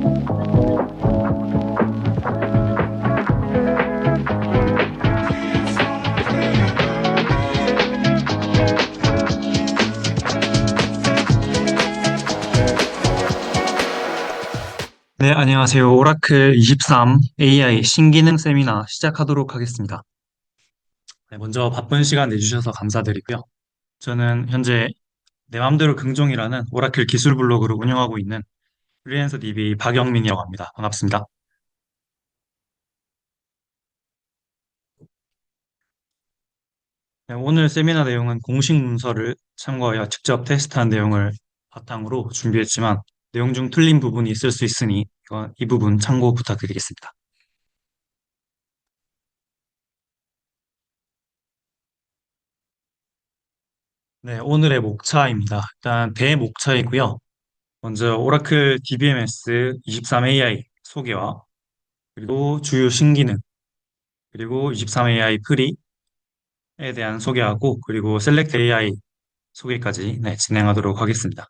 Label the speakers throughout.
Speaker 1: 네, 안녕하세요. 오라클 23 AI 신기능 세미나 시작하도록 하겠습니다. 네, 먼저 바쁜 시간 내주셔서 감사드리고요. 저는 현재 내 맘대로 긍정이라는 오라클 기술 블로그를 운영하고 있는 프리랜서 DB 박영민이라고 합니다. 반갑습니다. 네, 오늘 세미나 내용은 공식 문서를 참고하여 직접 테스트한 내용을 바탕으로 준비했지만 내용 중 틀린 부분이 있을 수 있으니 이 부분 참고 부탁드리겠습니다. 네, 오늘의 목차입니다. 일단 대목차이고요. 먼저 오라클 DBMS 23AI 소개와 그리고 주요 신기능 그리고 23AI 프리에 대한 소개하고 그리고 셀렉트 AI 소개까지 네, 진행하도록 하겠습니다.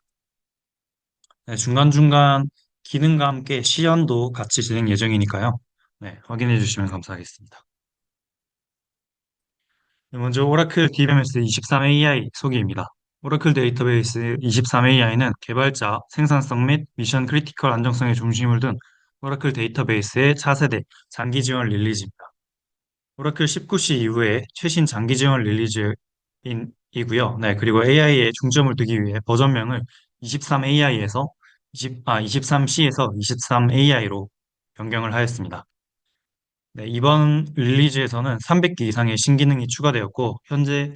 Speaker 1: 네, 중간중간 기능과 함께 시연도 같이 진행 예정이니까요. 네, 확인해 주시면 감사하겠습니다. 네, 먼저 오라클 DBMS 23AI 소개입니다. 오라클 데이터베이스 23AI는 개발자, 생산성 및 미션 크리티컬 안정성의 중심을 둔 오라클 데이터베이스의 차세대 장기 지원 릴리즈입니다. 오라클 19시 이후에 최신 장기 지원 릴리즈이고요. 네, 그리고 AI에 중점을 두기 위해 버전명을 23AI에서 23C에서 23AI로 변경을 하였습니다. 네, 이번 릴리즈에서는 300개 이상의 신기능이 추가되었고 현재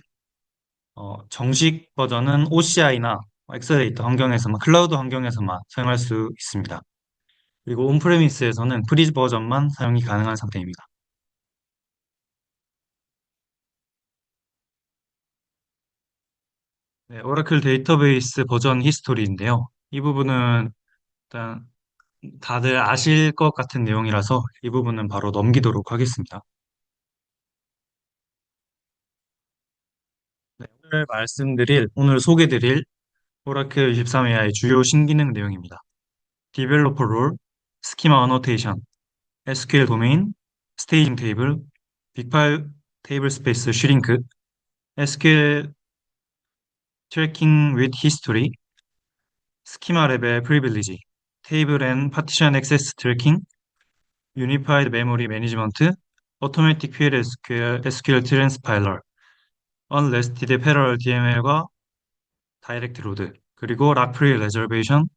Speaker 1: 정식 버전은 OCI나 엑셀레이터 환경에서만, 클라우드 환경에서만 사용할 수 있습니다. 그리고 온프레미스에서는 프리 버전만 사용이 가능한 상태입니다. 네, 오라클 데이터베이스 버전 히스토리인데요. 이 부분은 일단 다들 아실 것 같은 내용이라서 이 부분은 바로 넘기도록 하겠습니다. 네, 오늘 소개드릴 오라클 23AI 주요 신기능 내용입니다. 디벨로퍼 롤, 스키마 어노테이션, SQL 도메인, 스테이징 테이블, 빅파일 테이블 스페이스 슈링크, SQL 트래킹 with 히스토리, 스키마 레벨 프리빌리지, 테이블 앤 파티션 액세스 트래킹, 유니파이드 메모리 매니지먼트, 오토매틱 PL SQL 트랜스파일러, 언레스티드 패러럴 DML과 다이렉트 로드, 그리고 락 프리 레저베이션,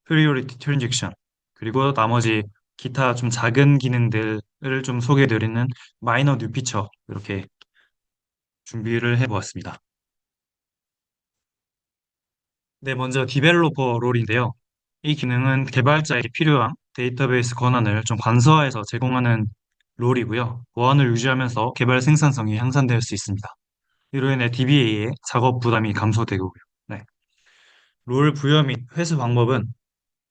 Speaker 1: 프리오리티 트랜잭션, 그리고 나머지 기타 좀 작은 기능들을 좀 소개해드리는 마이너 뉴 피처 이렇게 준비를 해보았습니다. 네, 먼저 디벨로퍼 롤인데요. 이 기능은 개발자에게 필요한 데이터베이스 권한을 좀 간소화해서 제공하는 롤이고요. 보안을 유지하면서 개발 생산성이 향상될 수 있습니다. 이로 인해 DBA의 작업 부담이 감소되고요. 네. 롤 부여 및 회수 방법은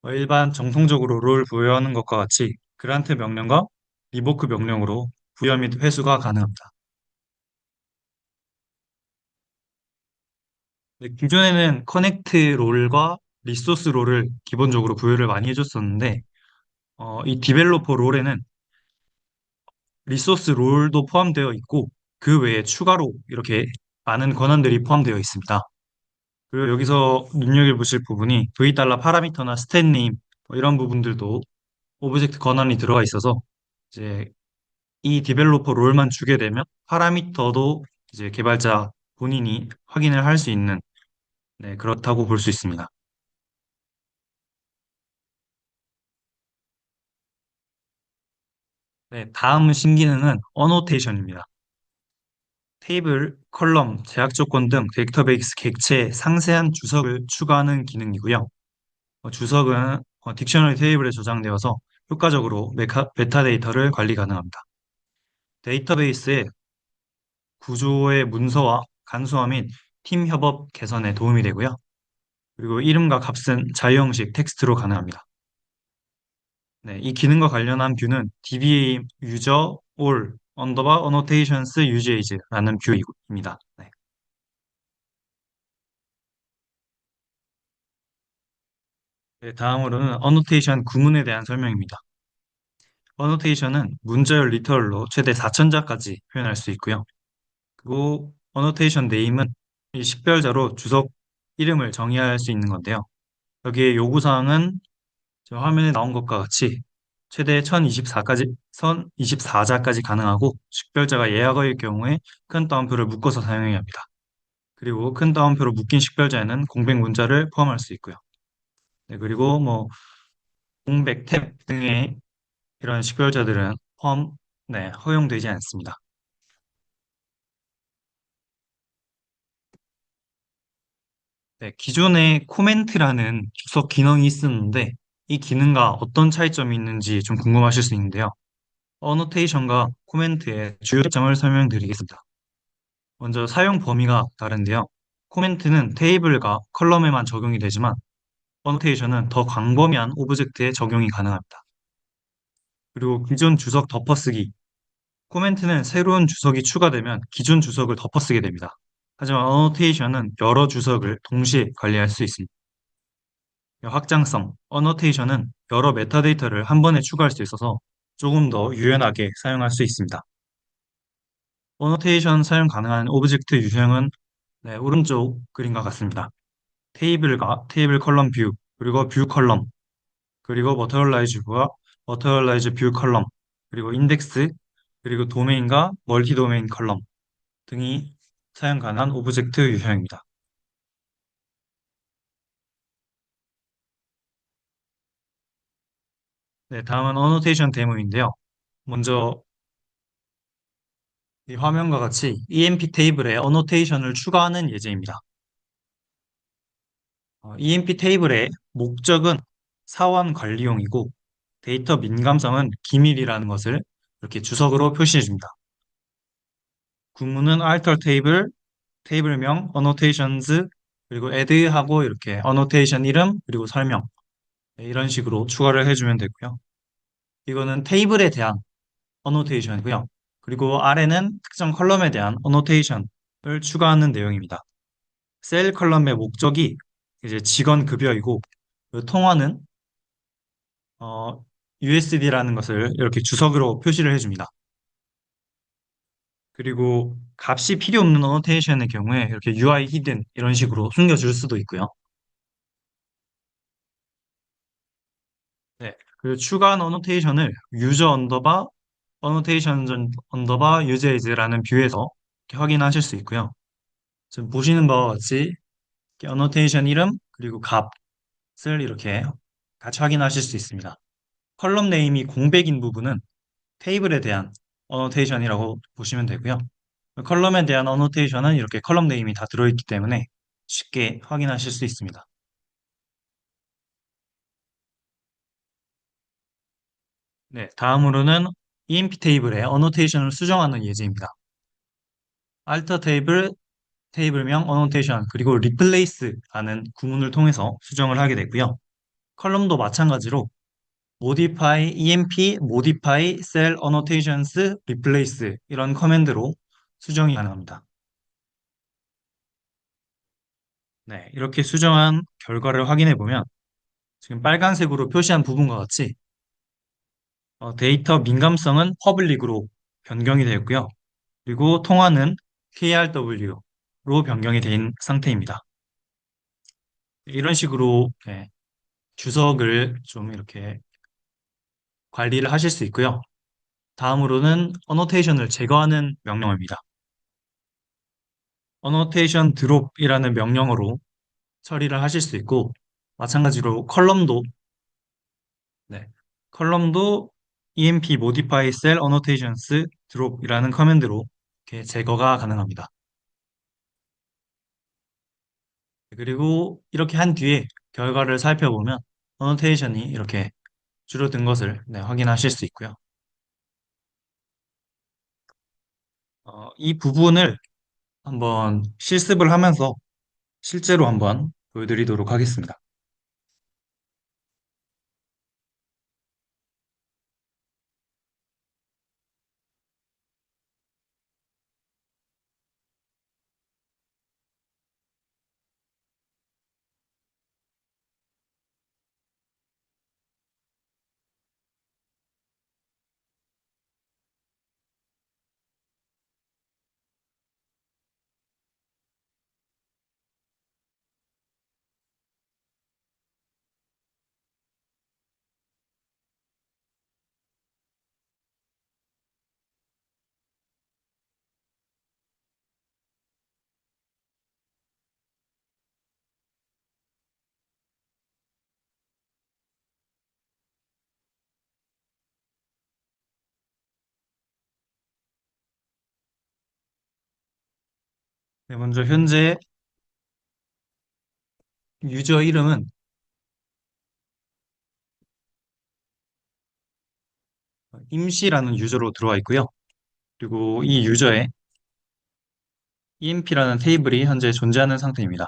Speaker 1: 일반 정통적으로 롤 부여하는 것과 같이 그란트 명령과 리보크 명령으로 부여 및 회수가 가능합니다. 네, 기존에는 커넥트 롤과 리소스 롤을 기본적으로 부여를 많이 해줬었는데 이 디벨로퍼 롤에는 리소스 롤도 포함되어 있고 그 외에 추가로 이렇게 많은 권한들이 포함되어 있습니다. 그리고 여기서 눈여겨보실 부분이 V 달러 파라미터나 스탯 네임 이런 부분들도 오브젝트 권한이 들어가 있어서 이제 이 디벨로퍼 롤만 주게 되면 파라미터도 이제 개발자 본인이 확인을 할 수 있는 네, 그렇다고 볼 수 있습니다. 네, 다음 신기능은 어노테이션입니다. 테이블, 컬럼, 제약 조건 등 데이터베이스 객체에 상세한 주석을 추가하는 기능이고요. 주석은 딕셔너리 테이블에 저장되어서 효과적으로 메타데이터를 관리 가능합니다. 데이터베이스의 구조의 문서화, 간소화 및 팀 협업 개선에 도움이 되고요. 그리고 이름과 값은 자유형식 텍스트로 가능합니다. 네, 이 기능과 관련한 뷰는 DBA user all 언더바 annotations usage라는 뷰입니다. 네. 네, 다음으로는 어노테이션 구문에 대한 설명입니다. 어노테이션은 문자열 리터럴로 최대 4,000자까지 표현할 수 있고요. 그리고 어노테이션 네임은 이 식별자로 주석 이름을 정의할 수 있는 건데요. 여기에 요구사항은 지금 화면에 나온 것과 같이 최대 1024까지, 1024자까지 가능하고 식별자가 예약어일 경우에 큰 따옴표를 묶어서 사용해야 합니다. 그리고 큰 따옴표로 묶인 식별자에는 공백 문자를 포함할 수 있고요. 네, 그리고 뭐 공백 탭 등의 이런 식별자들은 허용되지 않습니다. 네, 기존에 코멘트라는 주석 기능이 있었는데 이 기능과 어떤 차이점이 있는지 좀 궁금하실 수 있는데요. 어노테이션과 코멘트의 주요 점을 설명드리겠습니다. 먼저 사용 범위가 다른데요. 코멘트는 테이블과 컬럼에만 적용이 되지만 어노테이션은 더 광범위한 오브젝트에 적용이 가능합니다. 그리고 기존 주석 덮어쓰기. 코멘트는 새로운 주석이 추가되면 기존 주석을 덮어쓰게 됩니다. 하지만 어노테이션은 여러 주석을 동시에 관리할 수 있습니다. 확장성, 어노테이션은 여러 메타데이터를 한 번에 추가할 수 있어서 조금 더 유연하게 사용할 수 있습니다. 어노테이션 사용 가능한 오브젝트 유형은 네, 오른쪽 그림과 같습니다. 테이블과 테이블 컬럼 뷰, 그리고 뷰 컬럼, 그리고 머터라이즈 뷰와 머터라이즈 뷰 컬럼, 그리고 인덱스, 그리고 도메인과 멀티 도메인 컬럼 등이 사용 가능한 오브젝트 유형입니다. 네, 다음은 어노테이션 데모인데요. 먼저 이 화면과 같이 EMP 테이블에 어노테이션을 추가하는 예제입니다. EMP 테이블의 목적은 사원 관리용이고 데이터 민감성은 기밀이라는 것을 이렇게 주석으로 표시해 줍니다. 구문은 alter 테이블, 테이블명, annotations, 그리고 add하고 이렇게 annotation 이름, 그리고 설명 네, 이런 식으로 추가를 해주면 되고요. 이거는 테이블에 대한 annotation이고요. 그리고 아래는 특정 컬럼에 대한 annotation을 추가하는 내용입니다. 셀 컬럼의 목적이 이제 직원 급여이고 그 통화는 USD라는 것을 이렇게 주석으로 표시를 해줍니다. 그리고 값이 필요 없는 어노테이션의 경우에 이렇게 UI 히든 이런 식으로 숨겨줄 수도 있고요. 네. 그 추가한 어노테이션을 유저 언더바 어노테이션 언더바 유저이즈라는 뷰에서 이렇게 확인하실 수 있고요. 지금 보시는 바와 같이 이렇게 어노테이션 이름 그리고 값을 이렇게 같이 확인하실 수 있습니다. 컬럼 네임이 공백인 부분은 테이블에 대한 어노테이션이라고 보시면 되고요. 컬럼에 대한 어노테이션은 이렇게 컬럼 네임이 다 들어있기 때문에 쉽게 확인하실 수 있습니다. 네, 다음으로는 EMP 테이블에 어노테이션을 수정하는 예제입니다. alter 테이블, 테이블명 어노테이션, 그리고 replace라는 구문을 통해서 수정을 하게 되고요. 컬럼도 마찬가지로 modify, EMP, modify, cell annotations, replace 이런 커맨드로 수정이 가능합니다. 네, 이렇게 수정한 결과를 확인해 보면 지금 빨간색으로 표시한 부분과 같이 데이터 민감성은 퍼블릭으로 변경이 되었고요. 그리고 통화는 KRW로 변경이 된 상태입니다. 이런 식으로 네, 주석을 좀 이렇게 관리를 하실 수 있고요. 다음으로는 어노테이션을 제거하는 명령어입니다. 어노테이션 드롭이라는 명령어로 처리를 하실 수 있고 마찬가지로 네, 컬럼도 emp modify cell annotations drop이라는 커맨드로 이렇게 제거가 가능합니다. 그리고 이렇게 한 뒤에 결과를 살펴보면 어노테이션이 이렇게 줄어든 것을 네, 확인하실 수 있고요. 이 부분을 한번 실습을 하면서 실제로 한번 보여드리도록 하겠습니다. 네, 먼저 현재 유저 이름은 임시라는 유저로 들어와 있고요. 그리고 이 유저에 EMP라는 테이블이 현재 존재하는 상태입니다.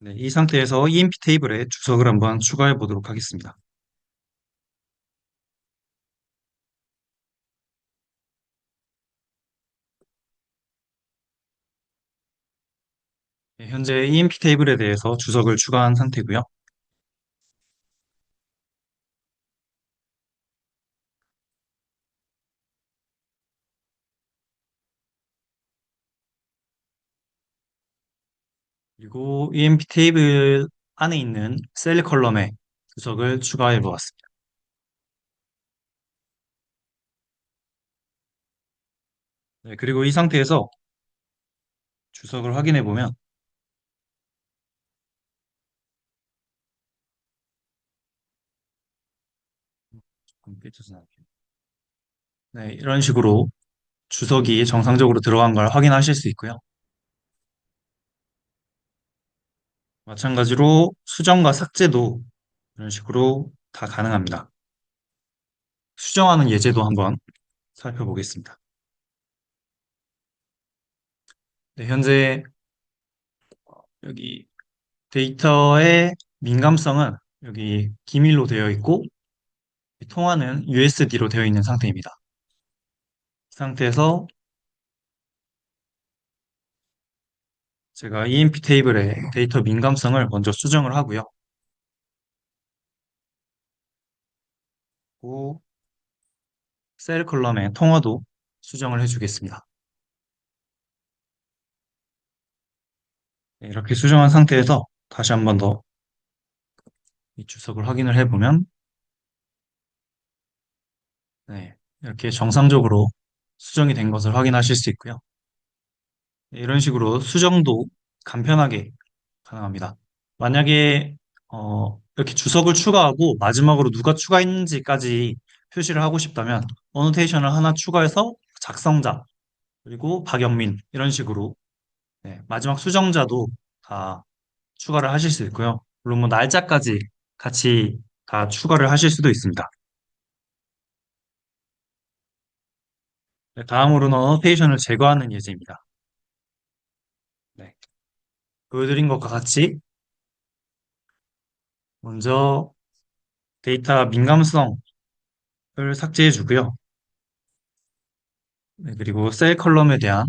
Speaker 1: 네, 이 상태에서 EMP 테이블에 주석을 한번 추가해 보도록 하겠습니다. 네, 현재 EMP 테이블에 대해서 주석을 추가한 상태고요. 그리고 EMP 테이블 안에 있는 셀 컬럼에 주석을 추가해 보았습니다. 네, 그리고 이 상태에서 주석을 확인해 보면 네, 이런 식으로 주석이 정상적으로 들어간 걸 확인하실 수 있고요. 마찬가지로 수정과 삭제도 이런 식으로 다 가능합니다. 수정하는 예제도 한번 살펴보겠습니다. 네, 현재 여기 데이터의 민감성은 여기 기밀로 되어 있고 통화는 USD로 되어 있는 상태입니다. 이 상태에서 제가 EMP 테이블의 데이터 민감성을 먼저 수정을 하고요. 그리고 셀 컬럼의 통화도 수정을 해주겠습니다. 네, 이렇게 수정한 상태에서 다시 한번 더 이 주석을 확인을 해보면 네, 이렇게 정상적으로 수정이 된 것을 확인하실 수 있고요. 네, 이런 식으로 수정도 간편하게 가능합니다. 만약에 이렇게 주석을 추가하고 마지막으로 누가 추가했는지까지 표시를 하고 싶다면 어노테이션을 하나 추가해서 작성자 그리고 박영민 이런 식으로 네, 마지막 수정자도 다 추가를 하실 수 있고요. 물론 뭐 날짜까지 같이 다 추가를 하실 수도 있습니다. 네, 다음으로는 어노테이션을 제거하는 예제입니다. 네, 보여드린 것과 같이 먼저 데이터 민감성을 삭제해 주고요. 네, 그리고 셀 컬럼에 대한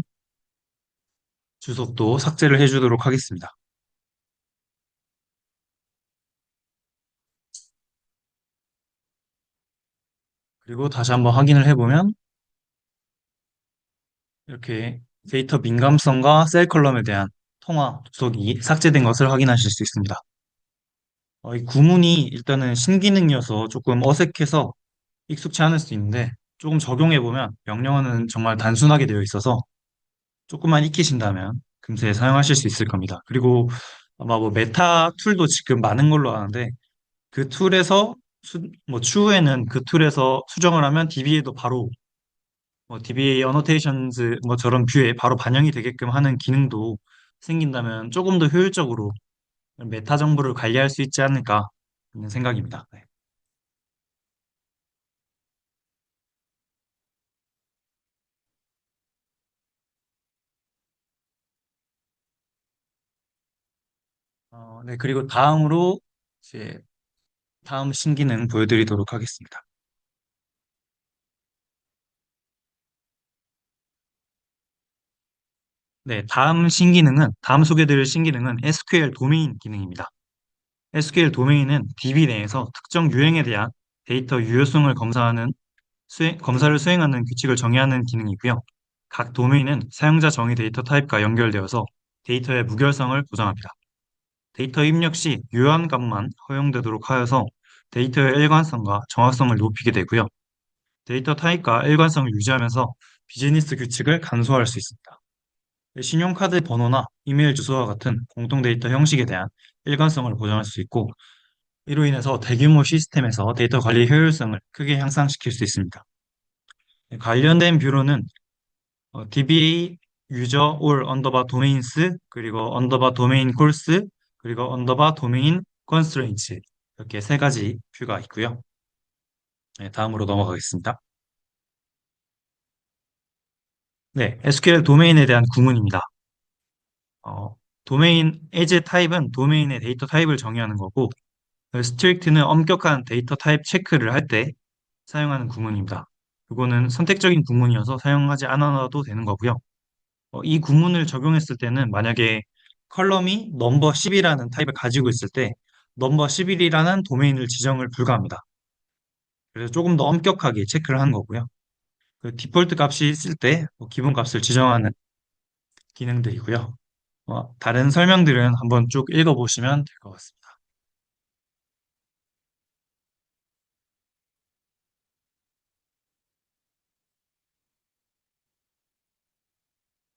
Speaker 1: 주석도 삭제를 해주도록 하겠습니다. 그리고 다시 한번 확인을 해보면 이렇게 데이터 민감성과 셀 컬럼에 대한 통화 주석이 삭제된 것을 확인하실 수 있습니다. 이 구문이 일단은 신기능이어서 조금 어색해서 익숙치 않을 수 있는데 조금 적용해보면 명령어는 정말 단순하게 되어 있어서 조금만 익히신다면 금세 사용하실 수 있을 겁니다. 그리고 아마 뭐 메타 툴도 지금 많은 걸로 아는데 그 툴에서 뭐 추후에는 그 툴에서 수정을 하면 DB에도 바로 뭐 DBA 어노테이션즈 뭐 저런 뷰에 바로 반영이 되게끔 하는 기능도 생긴다면 조금 더 효율적으로 메타 정보를 관리할 수 있지 않을까 하는 생각입니다. 네. 네, 그리고 다음으로 이제 다음 신기능 보여드리도록 하겠습니다. 네, 다음 소개드릴 신기능은 SQL 도메인 기능입니다. SQL 도메인은 DB 내에서 특정 유형에 대한 데이터 유효성을 검사를 수행하는 규칙을 정의하는 기능이고요. 각 도메인은 사용자 정의 데이터 타입과 연결되어서 데이터의 무결성을 보장합니다. 데이터 입력 시 유효한 값만 허용되도록 하여서 데이터의 일관성과 정확성을 높이게 되고요. 데이터 타입과 일관성을 유지하면서 비즈니스 규칙을 간소화할 수 있습니다. 신용카드 번호나 이메일 주소와 같은 공통 데이터 형식에 대한 일관성을 보장할 수 있고 이로 인해서 대규모 시스템에서 데이터 관리 효율성을 크게 향상시킬 수 있습니다. 관련된 뷰로는 DBA 유저 올 언더바 도메인스 그리고 언더바 도메인 콜스 그리고 언더바 도메인 컨스트레인츠 이렇게 세 가지 뷰가 있고요. 네, 다음으로 넘어가겠습니다. 네, SQL 도메인에 대한 구문입니다. 어, 도메인 as 타입은 도메인의 데이터 타입을 정의하는 거고 스트릭트는 엄격한 데이터 타입 체크를 할 때 사용하는 구문입니다. 이거는 선택적인 구문이어서 사용하지 않아도 되는 거고요. 이 구문을 적용했을 때는 만약에 컬럼이 넘버 10이라는 타입을 가지고 있을 때 넘버 11이라는 도메인을 지정을 불가합니다. 그래서 조금 더 엄격하게 체크를 한 거고요. 그 디폴트 값이 있을 때 기본 값을 지정하는 기능들이고요. 다른 설명들은 한번 쭉 읽어보시면 될 것 같습니다.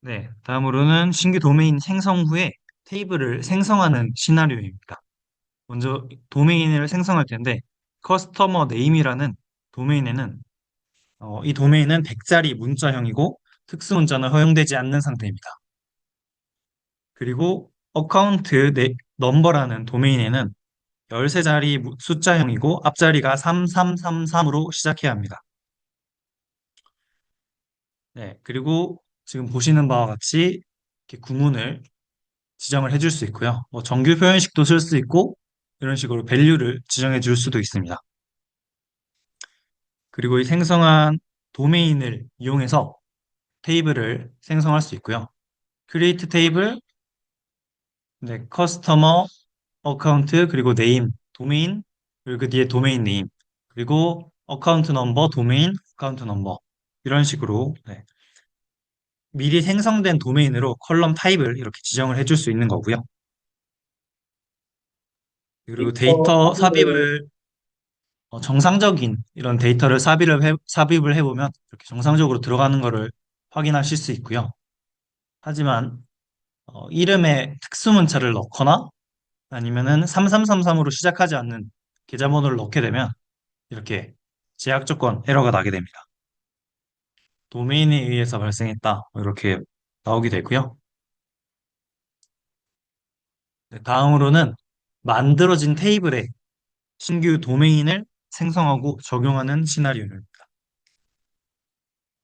Speaker 1: 네, 다음으로는 신규 도메인 생성 후에 테이블을 생성하는 시나리오입니다. 먼저 도메인을 생성할 텐데 커스터머 네임이라는 도메인에는 이 도메인은 100자리 문자형이고 특수 문자는 허용되지 않는 상태입니다. 그리고 어카운트 넘버라는 도메인에는 13자리 숫자형이고 앞자리가 3333으로 시작해야 합니다. 네, 그리고 지금 보시는 바와 같이 이렇게 구문을 지정을 해줄 수 있고요. 정규 표현식도 쓸 수 있고 이런 식으로 밸류를 지정해 줄 수도 있습니다. 그리고 이 생성한 도메인을 이용해서 테이블을 생성할 수 있고요. create 테이블, 네, 커스터머, 어카운트, 그리고 네임, 도메인, 그리고 그 뒤에 도메인 네임, 그리고 어카운트 넘버, 도메인, 어카운트 넘버 이런 식으로 네, 미리 생성된 도메인으로 컬럼 타입을 이렇게 지정을 해줄 수 있는 거고요. 그리고 데이터 삽입을 정상적인 이런 데이터를 삽입을 해보면 이렇게 정상적으로 들어가는 것을 확인하실 수 있고요. 하지만 이름에 특수문자를 넣거나 아니면은 3333으로 시작하지 않는 계좌번호를 넣게 되면 이렇게 제약 조건 에러가 나게 됩니다. 도메인에 의해서 발생했다. 이렇게 나오게 되고요. 네, 다음으로는 만들어진 테이블에 신규 도메인을 생성하고 적용하는 시나리오입니다.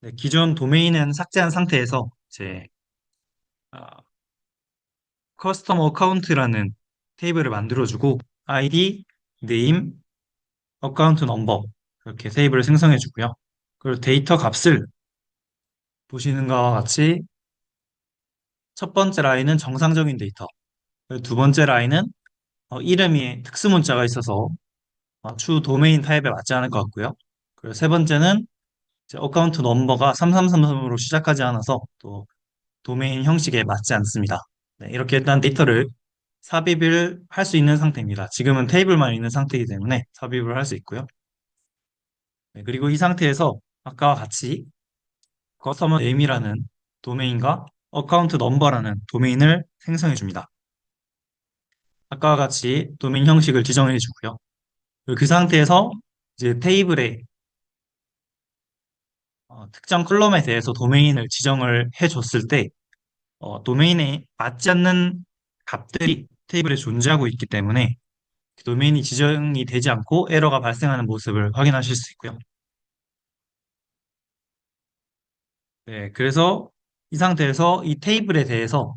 Speaker 1: 네, 기존 도메인은 삭제한 상태에서 이제 커스텀 어카운트라는 테이블을 만들어주고 아이디, 네임, 어카운트 넘버 이렇게 테이블을 생성해 주고요. 그리고 데이터 값을 보시는 것과 같이 첫 번째 라인은 정상적인 데이터, 그리고 두 번째 라인은 이름이 특수 문자가 있어서 추 도메인 타입에 맞지 않을 것 같고요. 그리고 세 번째는 이제 어카운트 넘버가 3333으로 시작하지 않아서 또 도메인 형식에 맞지 않습니다. 네, 이렇게 일단 데이터를 삽입을 할 수 있는 상태입니다. 지금은 테이블만 있는 상태이기 때문에 삽입을 할 수 있고요. 네, 그리고 이 상태에서 아까와 같이 커스터머 네임이라는 도메인과 어카운트 넘버라는 도메인을 생성해 줍니다. 아까와 같이 도메인 형식을 지정해 주고요. 그리고 그 상태에서 이제 테이블에 특정 컬럼에 대해서 도메인을 지정을 해 줬을 때 도메인에 맞지 않는 값들이 테이블에 존재하고 있기 때문에 그 도메인이 지정이 되지 않고 에러가 발생하는 모습을 확인하실 수 있고요. 네, 그래서 이 상태에서 이 테이블에 대해서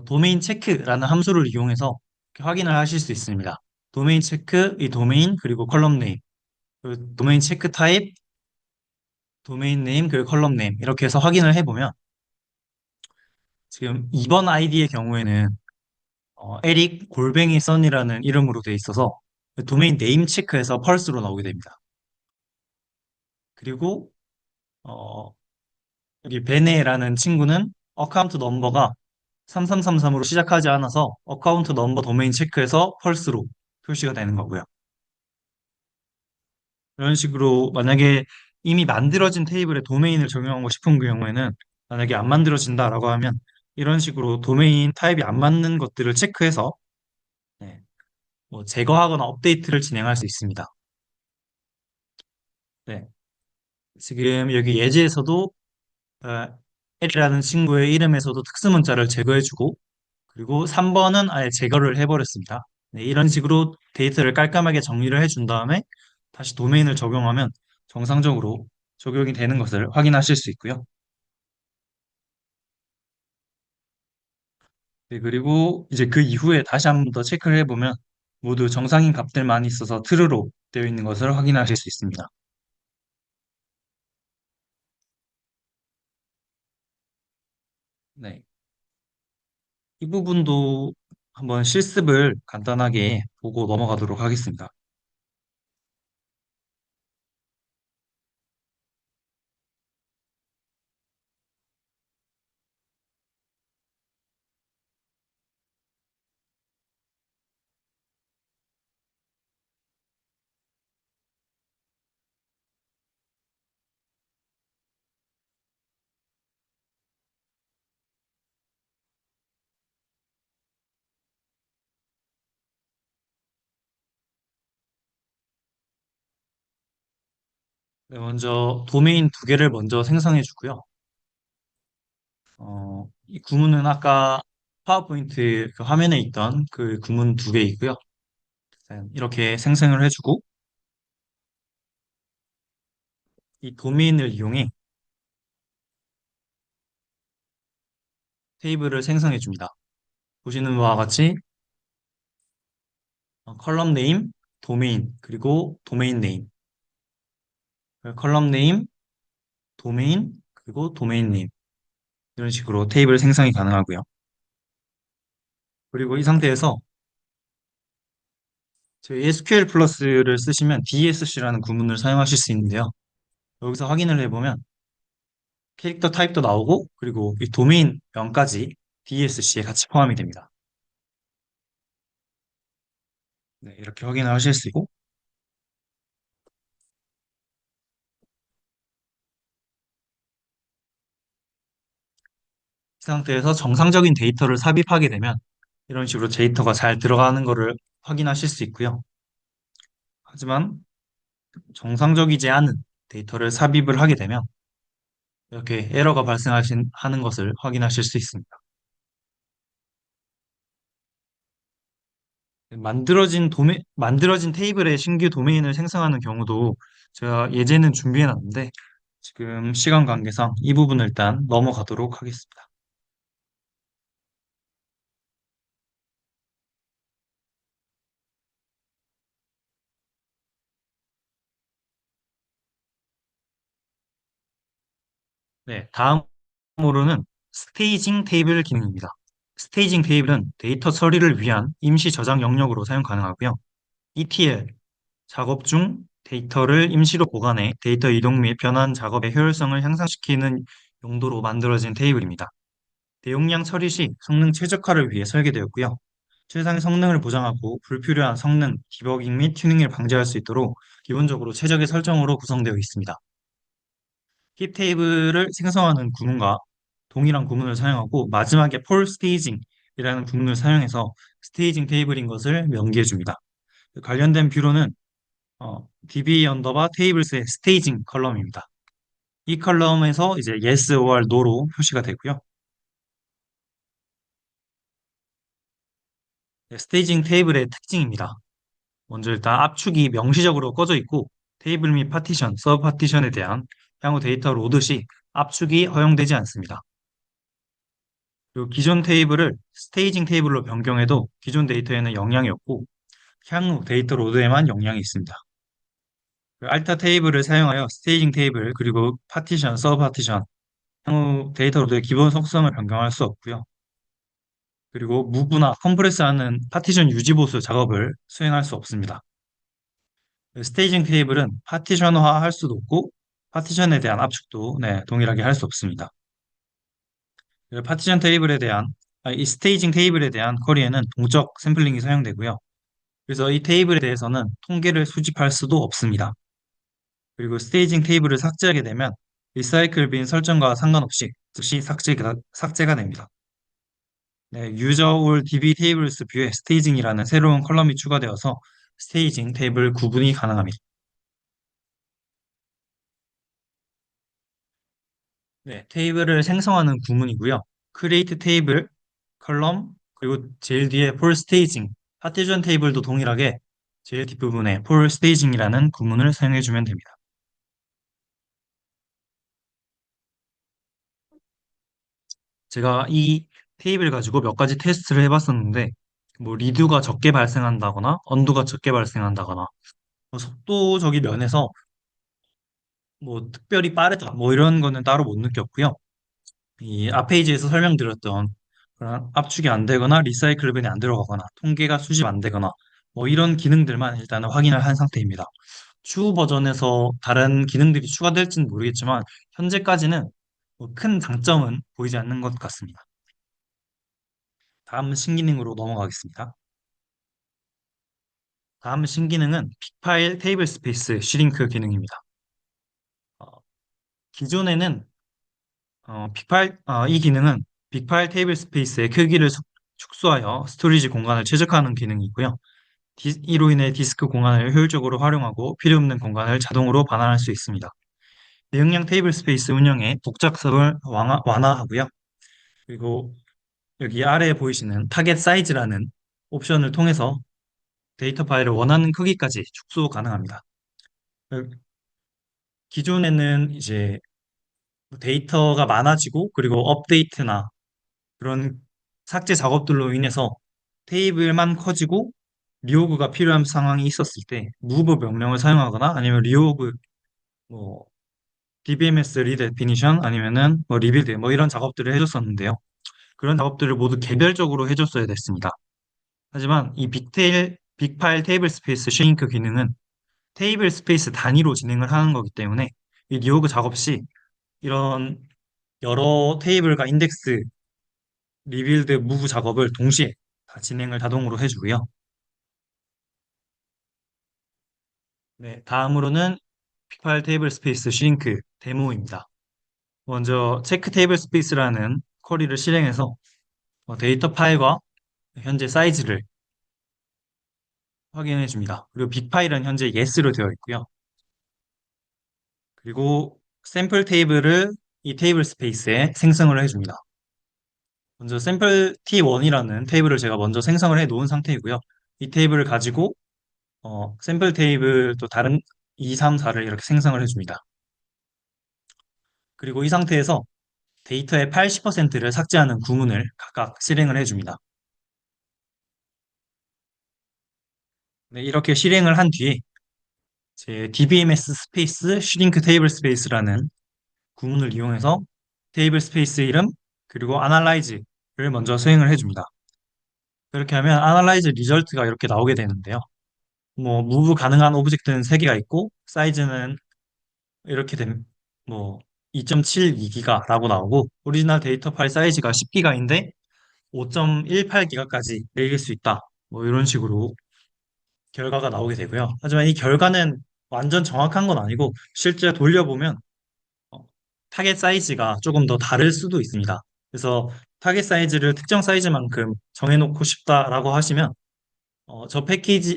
Speaker 1: 도메인 체크라는 함수를 이용해서 확인을 하실 수 있습니다. 도메인 체크, 이 도메인, 그리고 컬럼 네임, 그리고 도메인 체크 타입, 도메인 네임, 그리고 컬럼 네임 이렇게 해서 확인을 해보면 지금 2번 아이디의 경우에는 에릭 골뱅이 선이라는 이름으로 돼 있어서 도메인 네임 체크해서 펄스로 나오게 됩니다. 그리고 어, 여기 베네라는 친구는 어카운트 넘버가 3333으로 시작하지 않아서 어카운트 넘버 도메인 체크해서 펄스로 표시가 되는 거고요. 이런 식으로 만약에 이미 만들어진 테이블에 도메인을 적용하고 싶은 경우에는 만약에 안 만들어진다라고 하면 이런 식으로 도메인 타입이 안 맞는 것들을 체크해서 네, 뭐 제거하거나 업데이트를 진행할 수 있습니다. 네. 지금 여기 예제에서도 L이라는 친구의 이름에서도 특수 문자를 제거해주고 그리고 3번은 아예 제거를 해버렸습니다. 네, 이런 식으로 데이터를 깔끔하게 정리를 해준 다음에 다시 도메인을 적용하면 정상적으로 적용이 되는 것을 확인하실 수 있고요. 네, 그리고 이제 그 이후에 다시 한 번 더 체크를 해보면 모두 정상인 값들만 있어서 true로 되어 있는 것을 확인하실 수 있습니다. 네. 이 부분도 한번 실습을 간단하게 보고 넘어가도록 하겠습니다. 네, 먼저 도메인 두 개를 먼저 생성해 주고요. 이 구문은 아까 파워포인트 그 화면에 있던 그 구문 두 개이고요. 이렇게 생성을 해주고 이 도메인을 이용해 테이블을 생성해 줍니다. 보시는 바와 같이 컬럼 네임, 도메인, 그리고 도메인 네임, 컬럼 네임, 도메인, 그리고 도메인 네임 이런 식으로 테이블 생성이 가능하고요. 그리고 이 상태에서 저희 SQL 플러스를 쓰시면 DSC라는 구문을 사용하실 수 있는데요. 여기서 확인을 해보면 캐릭터 타입도 나오고 그리고 이 도메인 명까지 DSC에 같이 포함이 됩니다. 네, 이렇게 확인을 하실 수 있고 이 상태에서 정상적인 데이터를 삽입하게 되면 이런 식으로 데이터가 잘 들어가는 것을 확인하실 수 있고요. 하지만 정상적이지 않은 데이터를 삽입을 하게 되면 이렇게 에러가 하는 것을 확인하실 수 있습니다. 만들어진 테이블에 신규 도메인을 생성하는 경우도 제가 예제는 준비해 놨는데 지금 시간 관계상 이 부분을 일단 넘어가도록 하겠습니다. 네, 다음으로는 스테이징 테이블 기능입니다. 스테이징 테이블은 데이터 처리를 위한 임시 저장 영역으로 사용 가능하고요. ETL, 작업 중 데이터를 임시로 보관해 데이터 이동 및 변환 작업의 효율성을 향상시키는 용도로 만들어진 테이블입니다. 대용량 처리 시 성능 최적화를 위해 설계되었고요. 최상의 성능을 보장하고 불필요한 성능, 디버깅 및 튜닝을 방지할 수 있도록 기본적으로 최적의 설정으로 구성되어 있습니다. 힙 테이블을 생성하는 구문과 동일한 구문을 사용하고 마지막에 폴 스테이징이라는 구문을 사용해서 스테이징 테이블인 것을 명기해 줍니다. 관련된 뷰로는 DB 언더바 테이블스의 스테이징 컬럼입니다. 이 컬럼에서 이제 yes or no로 표시가 되고요. 네, 스테이징 테이블의 특징입니다. 먼저 일단 압축이 명시적으로 꺼져 있고 테이블 및 파티션, 서브 파티션에 대한 향후 데이터 로드 시 압축이 허용되지 않습니다. 그리고 기존 테이블을 스테이징 테이블로 변경해도 기존 데이터에는 영향이 없고 향후 데이터 로드에만 영향이 있습니다. 알타 테이블을 사용하여 스테이징 테이블 그리고 파티션, 서브 파티션 향후 데이터 로드의 기본 속성을 변경할 수 없고요. 그리고 무브나 컴프레스하는 파티션 유지 보수 작업을 수행할 수 없습니다. 스테이징 테이블은 파티션화 할 수도 없고 파티션에 대한 압축도 네, 동일하게 할 수 없습니다. 파티션 테이블에 대한 이 스테이징 테이블에 대한 쿼리에는 동적 샘플링이 사용되고요. 그래서 이 테이블에 대해서는 통계를 수집할 수도 없습니다. 그리고 스테이징 테이블을 삭제하게 되면 리사이클 빈 설정과 상관없이 즉시 삭제가 됩니다. 네, 유저 올 DB 테이블스 뷰에 스테이징이라는 새로운 컬럼이 추가되어서 스테이징 테이블 구분이 가능합니다. 네, 테이블을 생성하는 구문이고요. create 테이블, 컬럼, 그리고 제일 뒤에 for staging, 파티션 테이블도 동일하게 제일 뒷부분에 for staging이라는 구문을 사용해주면 됩니다. 제가 이 테이블 가지고 몇 가지 테스트를 해봤었는데, 뭐 리드가 적게 발생한다거나 언두가 적게 발생한다거나 뭐 속도적인 면에서 뭐 특별히 빠르다 뭐 이런 거는 따로 못 느꼈고요. 이 앞 페이지에서 설명드렸던 그런 압축이 안 되거나 리사이클빈이 안 들어가거나 통계가 수집 안 되거나 뭐 이런 기능들만 일단은 확인을 한 상태입니다. 추후 버전에서 다른 기능들이 추가될지는 모르겠지만 현재까지는 뭐큰 장점은 보이지 않는 것 같습니다. 다음 신기능으로 넘어가겠습니다. 다음 신기능은 빅파일 테이블 스페이스 슈링크 기능입니다. 어, 기존에는 이 기능은 빅파일 테이블 스페이스의 크기를 축소하여 스토리지 공간을 최적화하는 기능이고요. 이로 인해 디스크 공간을 효율적으로 활용하고 필요 없는 공간을 자동으로 반환할 수 있습니다. 내용량 테이블 스페이스 운영의 복잡성을 완화하고요. 그리고 여기 아래에 보이시는 타겟 사이즈라는 옵션을 통해서 데이터 파일을 원하는 크기까지 축소 가능합니다. 그 기존에는 이제 데이터가 많아지고 그리고 업데이트나 그런 삭제 작업들로 인해서 테이블만 커지고 리오그가 필요한 상황이 있었을 때 move 명령을 사용하거나 아니면 리오그 뭐 DBMS 리데피니션 아니면은 뭐 리빌드 뭐 이런 작업들을 해줬었는데요. 그런 작업들을 모두 개별적으로 해줬어야 됐습니다. 하지만 이 빅파일 테이블 스페이스 쉐잉크 기능은 테이블 스페이스 단위로 진행을 하는 거기 때문에 이 리오그 작업 시 이런 여러 테이블과 인덱스 리빌드 무브 작업을 동시에 다 진행을 자동으로 해주고요. 네, 다음으로는 빅파일 테이블 스페이스 싱크 데모입니다. 먼저 체크 테이블 스페이스라는 쿼리를 실행해서 데이터 파일과 현재 사이즈를 확인해 줍니다. 그리고 빅파일은 현재 yes로 되어 있고요. 그리고 샘플 테이블을 이 테이블 스페이스에 생성을 해줍니다. 먼저 샘플 T1이라는 테이블을 제가 먼저 생성을 해 놓은 상태이고요. 이 테이블을 가지고 샘플 테이블 또 다른 2, 3, 4를 이렇게 생성을 해줍니다. 그리고 이 상태에서 데이터의 80%를 삭제하는 구문을 각각 실행을 해줍니다. 네, 이렇게 실행을 한 뒤에 제 DBMS 스페이스 슈링크 테이블 스페이스라는 구문을 이용해서 테이블 스페이스 이름 그리고 아날라이즈를 먼저 수행을 해줍니다. 그렇게 하면 아날라이즈 리절트가 이렇게 나오게 되는데요. 뭐 무브 가능한 오브젝트는 3개가 있고 사이즈는 이렇게 된 뭐 2.72기가라고 나오고 오리지널 데이터 파일 사이즈가 10기가인데 5.18기가까지 내릴 수 있다. 뭐 이런 식으로 결과가 나오게 되고요. 하지만 이 결과는 완전 정확한 건 아니고 실제 돌려보면 어, 타겟 사이즈가 조금 더 다를 수도 있습니다. 그래서 타겟 사이즈를 특정 사이즈만큼 정해놓고 싶다라고 하시면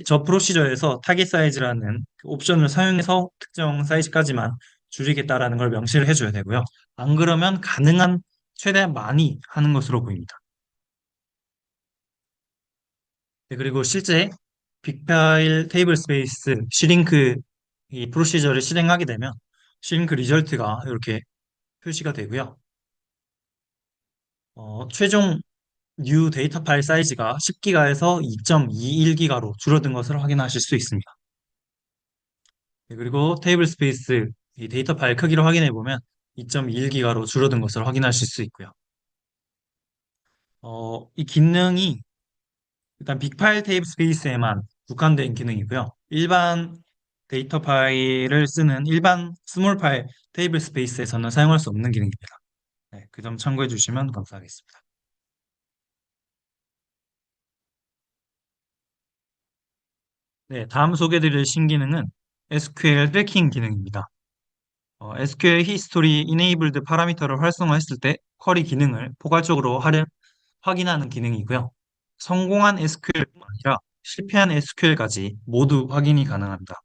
Speaker 1: 저 프로시저에서 타겟 사이즈라는 그 옵션을 사용해서 특정 사이즈까지만 줄이겠다라는 걸 명시를 해줘야 되고요. 안 그러면 가능한 최대한 많이 하는 것으로 보입니다. 네, 그리고 실제 빅파일 테이블 스페이스 시링크 이 프로시저를 실행하게 되면 시링크 리절트가 이렇게 표시가 되고요. 최종 뉴 데이터 파일 사이즈가 10기가에서 2.21기가로 줄어든 것을 확인하실 수 있습니다. 네, 그리고 테이블 스페이스 이 데이터 파일 크기를 확인해 보면 2.21기가로 줄어든 것을 확인하실 수 있고요. 이 기능이 일단 빅파일 테이블 스페이스에만 국한된 기능이고요. 일반 데이터 파일을 쓰는 일반 스몰 파일 테이블 스페이스에서는 사용할 수 없는 기능입니다. 네, 그 점 참고해 주시면 감사하겠습니다. 네, 다음 소개드릴 신기능은 SQL 트래킹 기능입니다. SQL 히스토리 이네이블드 파라미터를 활성화했을 때 쿼리 기능을 포괄적으로 확인하는 기능이고요. 성공한 SQL뿐만 아니라 실패한 SQL까지 모두 확인이 가능합니다.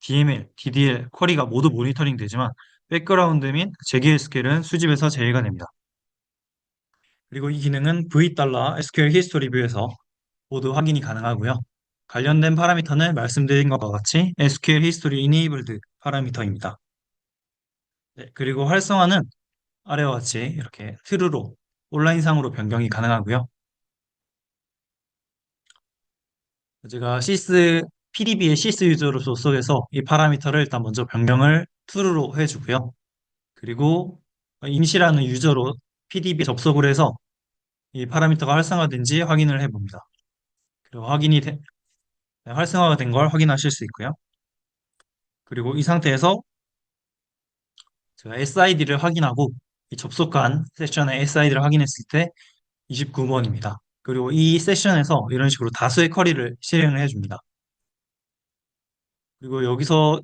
Speaker 1: DML, DDL, 쿼리가 모두 모니터링 되지만 백그라운드 및 재기SQL은 수집에서 제외가 됩니다. 그리고 이 기능은 V$SQL 히스토리 뷰에서 모두 확인이 가능하고요. 관련된 파라미터는 말씀드린 것과 같이 SQL 히스토리 이네이블드 파라미터입니다. 네, 그리고 활성화는 아래와 같이 이렇게 true로 온라인상으로 변경이 가능하고요. 제가 PDB의 시스 유저로서 속에서 이 파라미터를 일단 먼저 변경을 true로 해주고요. 그리고 임시라는 유저로 PDB 접속을 해서 이 파라미터가 활성화된지 확인을 해봅니다. 그리고 네, 활성화가 된 걸 확인하실 수 있고요. 그리고 이 상태에서 제가 SID를 확인하고 이 접속한 세션의 SID를 확인했을 때 29번입니다. 그리고 이 세션에서 이런 식으로 다수의 쿼리를 실행을 해줍니다. 그리고 여기서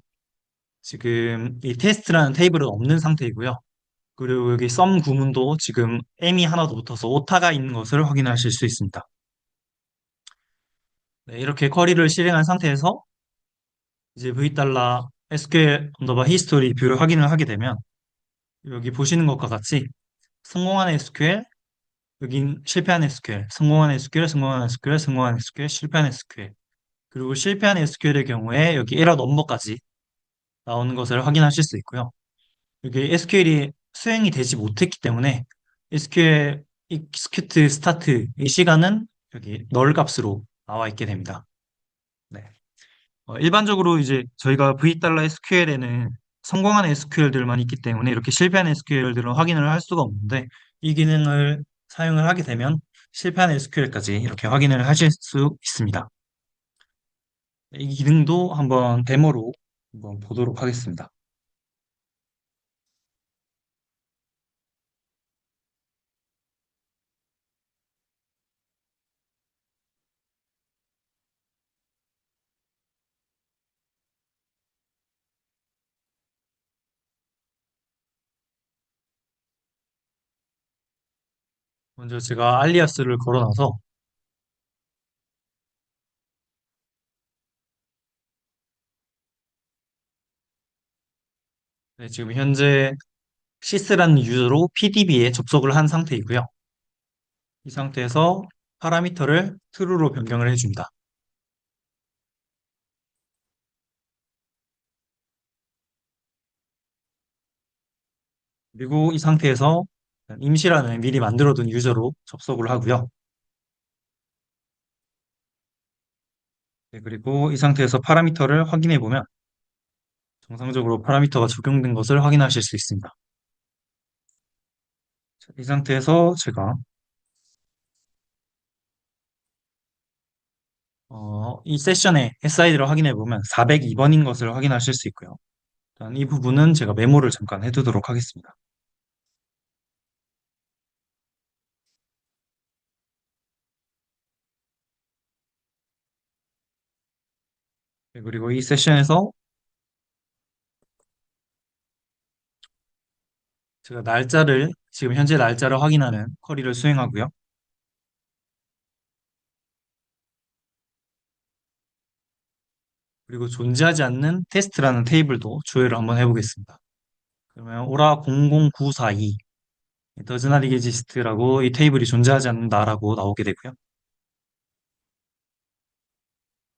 Speaker 1: 지금 이 테스트라는 테이블은 없는 상태이고요. 그리고 여기 썸 구문도 지금 M이 하나 더 붙어서 오타가 있는 것을 확인하실 수 있습니다. 네, 이렇게 쿼리를 실행한 상태에서 이제 V 달러 SQL 언더바 히스토리 뷰를 확인을 하게 되면 여기 보시는 것과 같이 성공한 SQL, 여긴 실패한 SQL, 성공한 SQL, 성공한 SQL, 성공한 SQL, 실패한 SQL, 그리고 실패한 SQL의 경우에 여기 에러 넘버까지 나오는 것을 확인하실 수 있고요. 여기 SQL이 수행이 되지 못했기 때문에 SQL execute start 이 시간은 여기 널 값으로 나와 있게 됩니다. 네. 일반적으로 이제 저희가 V 달러 SQL에는 성공한 SQL들만 있기 때문에 이렇게 실패한 SQL들은 확인을 할 수가 없는데 이 기능을 사용을 하게 되면 실패한 SQL까지 이렇게 확인을 하실 수 있습니다. 이 기능도 한번 데모로 한번 보도록 하겠습니다. 먼저 제가 알리아스를 걸어놔서 네, 지금 현재 시스라는 유저로 PDB에 접속을 한 상태이고요. 이 상태에서 파라미터를 true로 변경을 해줍니다. 그리고 이 상태에서 임시라는 미리 만들어둔 유저로 접속을 하고요. 네, 그리고 이 상태에서 파라미터를 확인해 보면 정상적으로 파라미터가 적용된 것을 확인하실 수 있습니다. 자, 이 상태에서 제가 이 세션의 SID를 확인해 보면 402번인 것을 확인하실 수 있고요. 일단 이 부분은 제가 메모를 잠깐 해두도록 하겠습니다. 네, 그리고 이 세션에서 제가 지금 현재 날짜를 확인하는 쿼리를 수행하고요. 그리고 존재하지 않는 테스트라는 테이블도 조회를 한번 해보겠습니다. 그러면 오라 009442 does not exist라고 이 테이블이 존재하지 않는다라고 나오게 되고요.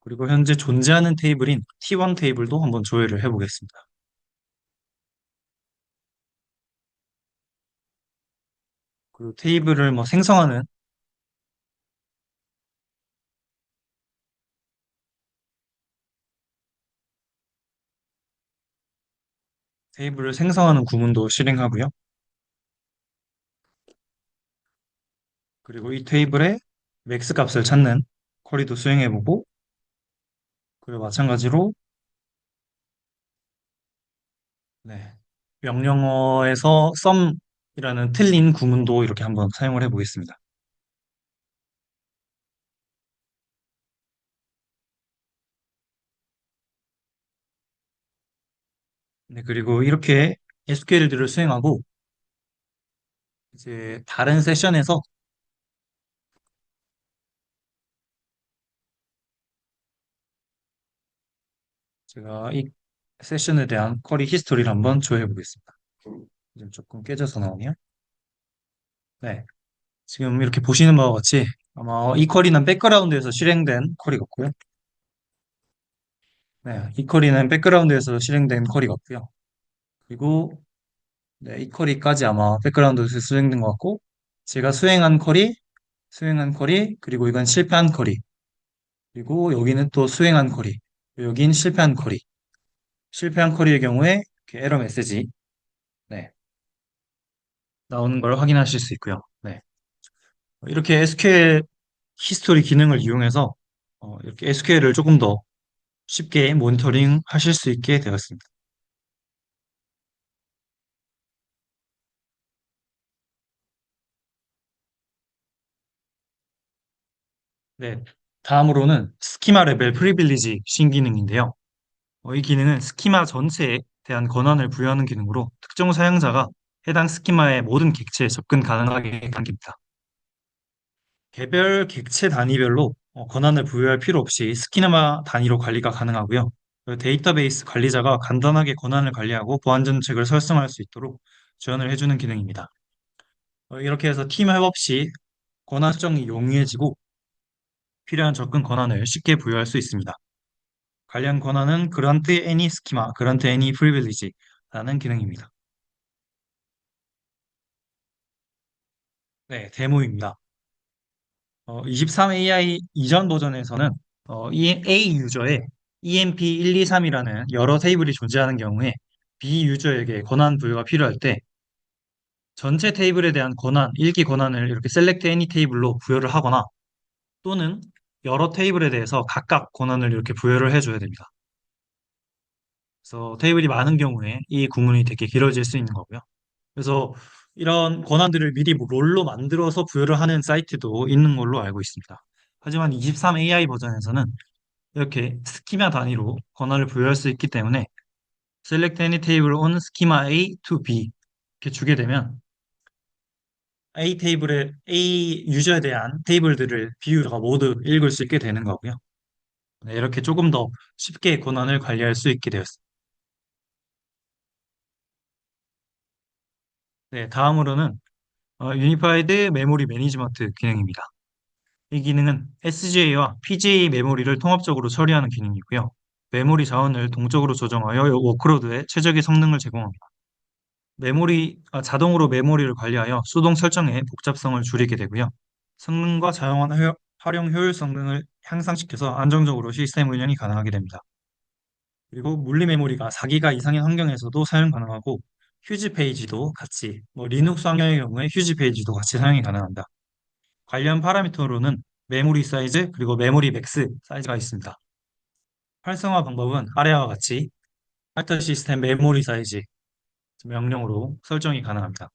Speaker 1: 그리고 현재 존재하는 테이블인 T1 테이블도 한번 조회를 해보겠습니다. 그리고 테이블을 뭐 테이블을 생성하는 구문도 실행하고요. 그리고 이 테이블의 맥스 값을 찾는 쿼리도 수행해보고, 그리고 마찬가지로 네, 명령어에서 sum이라는 틀린 구문도 이렇게 한번 사용을 해보겠습니다. 네, 그리고 이렇게 SQL들을 수행하고 이제 다른 세션에서 제가 이 세션에 대한 쿼리 히스토리를 한번 조회해 보겠습니다. 지금 조금 깨져서 나오네요. 네. 지금 이렇게 보시는 바와 같이 아마 이 쿼리는 백그라운드에서 실행된 쿼리 같고요. 네. 이 쿼리는 백그라운드에서 실행된 쿼리 같고요. 그리고 네, 이 쿼리까지 아마 백그라운드에서 수행된 것 같고 제가 수행한 쿼리, 그리고 이건 실패한 쿼리, 그리고 여기는 또 수행한 쿼리, 여긴 실패한 쿼리. 실패한 쿼리의 경우에 이렇게 에러 메시지 네, 나오는 걸 확인하실 수 있고요. 네. 이렇게 SQL 히스토리 기능을 이용해서 이렇게 SQL을 조금 더 쉽게 모니터링 하실 수 있게 되었습니다. 네. 다음으로는 스키마 레벨 프리빌리지 신기능인데요. 이 기능은 스키마 전체에 대한 권한을 부여하는 기능으로 특정 사용자가 해당 스키마의 모든 객체에 접근 가능하게 한 겁니다. 개별 객체 단위별로 권한을 부여할 필요 없이 스키마 단위로 관리가 가능하고요. 데이터베이스 관리자가 간단하게 권한을 관리하고 보안 정책을 설정할 수 있도록 지원을 해주는 기능입니다. 이렇게 해서 팀 협업 시 권한 설정이 용이해지고 필요한 접근 권한을 쉽게 부여할 수 있습니다. 관련 권한은 Grant Any Schema, Grant Any Privilege라는 기능입니다. 네, 데모입니다. 23AI 이전 버전에서는 이 A 유저에 EMP123이라는 여러 테이블이 존재하는 경우에 B 유저에게 권한 부여가 필요할 때 전체 테이블에 대한 권한, 일기 권한을 이렇게 Select Any 테이블로 부여를 하거나 또는 여러 테이블에 대해서 각각 권한을 이렇게 부여를 해줘야 됩니다. 그래서 테이블이 많은 경우에 이 구문이 되게 길어질 수 있는 거고요. 그래서 이런 권한들을 미리 뭐 롤로 만들어서 부여를 하는 사이트도 있는 걸로 알고 있습니다. 하지만 23AI 버전에서는 이렇게 스키마 단위로 권한을 부여할 수 있기 때문에 Select any table on schema A to B 이렇게 주게 되면 A 유저에 대한 테이블들을 B 유저가 모두 읽을 수 있게 되는 거고요. 네, 이렇게 조금 더 쉽게 권한을 관리할 수 있게 되었습니다. 네, 다음으로는 유니파이드 메모리 매니지먼트 기능입니다. 이 기능은 SGA와 PGA 메모리를 통합적으로 처리하는 기능이고요. 메모리 자원을 동적으로 조정하여 워크로드에 최적의 성능을 제공합니다. 자동으로 메모리를 관리하여 수동 설정의 복잡성을 줄이게 되고요. 성능과 활용 효율성 등을 향상시켜서 안정적으로 시스템 운영이 가능하게 됩니다. 그리고 물리 메모리가 4기가 이상의 환경에서도 사용 가능하고 휴지 페이지도 같이, 리눅스 환경의 경우에 휴지 페이지도 같이 사용이 가능합니다. 관련 파라미터로는 메모리 사이즈 그리고 메모리 맥스 사이즈가 있습니다. 활성화 방법은 아래와 같이 알터 시스템 메모리 사이즈 명령으로 설정이 가능합니다.